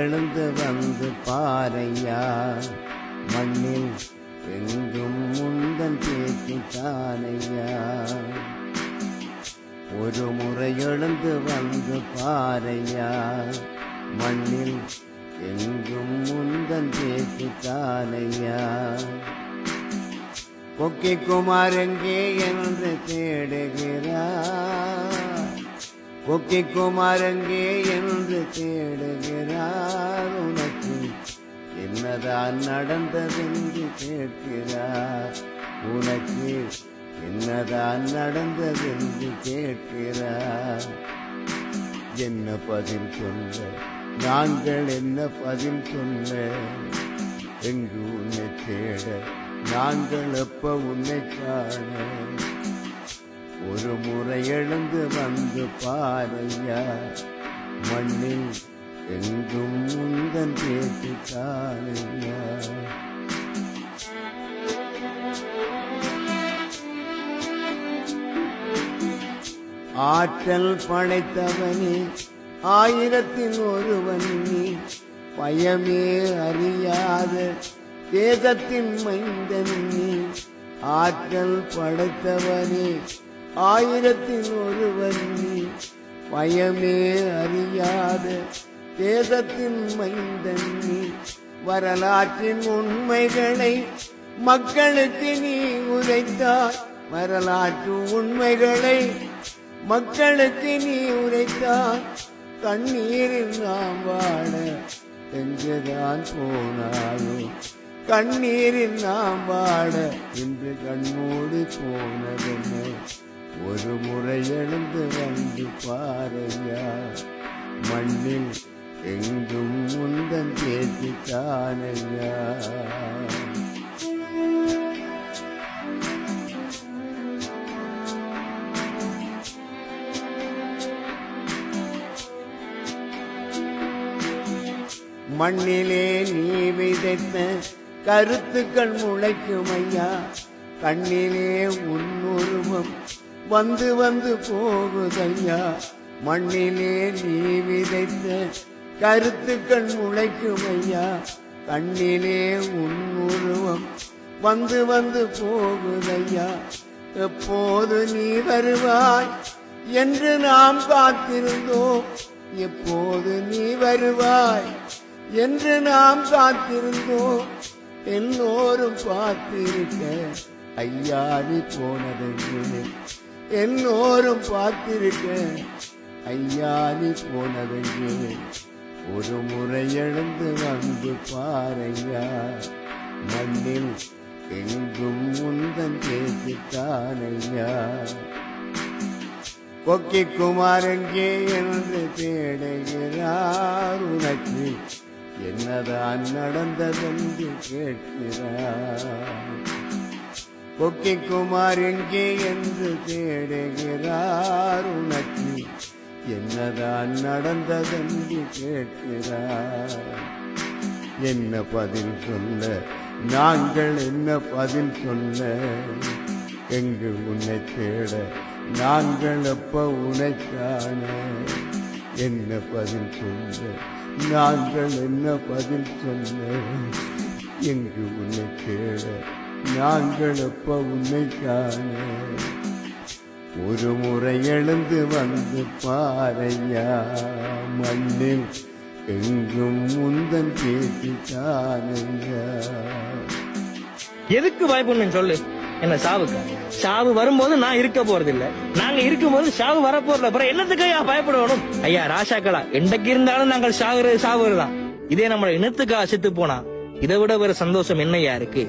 எழுந்து வந்து பாரையா, மண்ணில் எங்கும் முந்தன் பேச்சு தானையா. ஒரு முறை எழுந்து வந்து பாரையா, மண்ணில் எங்கும் முந்தன் பேச்சு தானையா. கொக்கி குமார் எங்கே என்று தேடுகிறார், கொக்கி குமார் எங்கே என்று தேடுகிறார். உனக்கு என்னதான் நடந்ததென்று கேட்கிறார், உனக்கு என்னதான் நடந்ததென்று கேட்கிறார். என்ன பதில் சொல்ல, நாங்கள் என்ன பதில் சொல்ல, எங்கு உன்னை தேட, நாங்கள் எப்ப உன்னை காண. ஒரு முறை எழுந்து வந்து பாரையா, மண்ணில் எங்கும் முந்தன் பேச்சு தானையா. ஆற்றல் படைத்தவனே, ஆயிரத்தில் ஒருவன் நீ, பயமே அறியாத தேசத்தின் மைந்தன் நீ. ஆற்றல் படைத்தவனே, ஆயிரத்தில் ஒருவன் நீ, பயமே அறியாத தேசத்தின் மைந்தன் நீ. வரலாற்றின் உண்மைகளை மக்களுக்கு நீ உரைத்தாய், வரலாற்று உண்மைகளை மக்களுக்கு நீ உரைத்தாய். கண்ணீரில் நாம் வாழ எங்குதான் போனாயோ, கண்ணீரில் நாம் வாழ இன்று கண்மூடி போனதென்ன. ஒரு முறை எழுந்து வந்து பாரையா, மண்ணில் எங்கும் முந்தன் பேச்சு தானையா. மண்ணிலே நீ விதைத்த கருத்துக்கள் முளைக்கும் ஐயா, கண்ணிலே உன்னுருவம் வந்து வந்து போகுதையா. மண்ணிலே நீ விதைத்த கருத்துக்கள் முளைக்கும் ஐயா, கண்ணிலே உன்னுருவம் வந்து வந்து போகுதையா. எப்போது நீ வருவாய் என்று நாம் காத்திருந்தோம், எப்போது நீ வருவாய் என்று நாம் காத்திருந்தோம். எல்லோரும் பார்த்திருக்க ஐயா நீ போனதென்று, எல்லோரும் பார்த்திருக்க ஐயா நீ போனதென்று. ஒரு முறை எழுந்து வந்து பாரையா, மண்ணில் எங்கும் முந்தன் பேச்சு தானையா. கொக்கி குமார் எங்கே என்று தேடுகிறார், உனக்கு என்னதான் நடந்ததென்று கேட்கிறார். கொக்கி குமார் எங்கே என்று தேடுகிறார், உனக்கு என்னதான் நடந்ததென்று கேட்கிறார். என்ன பதில் சொல்ல, நாங்கள் என்ன பதில் சொல்ல, எங்கு உன்னை தேட, நாங்கள் எப்ப உன்னை காண. என்ன பதில் சொல்ல, நாங்கள் என்ன பதில் சொல்ல, எங்கு உன்னை தேட, நாங்கள் எப்ப உன்னை காண. ஒரு முறை எழுந்து வந்து பாரையா, மண்ணில் எங்கும் முந்தன் பேச்சு தானையா. எதுக்கு பயப்படணும் சொல்லு, என்ன சாவுக்கு? சாவு வரும்போது நான் இருக்க போறது இல்ல, நாங்க இருக்கும் போது சாவு வரப்போறல, அப்புறம் என்னத்துக்கு ஐயா பயப்படணும்? ஐயா ராசாக்களா, என்றைக்கு இருந்தாலும் நாங்கள் சாகுறதுதான். இதே நம்மள இனத்துக்காக செத்து போனா இதை விட வேற சந்தோஷம் என்னையா இருக்கு?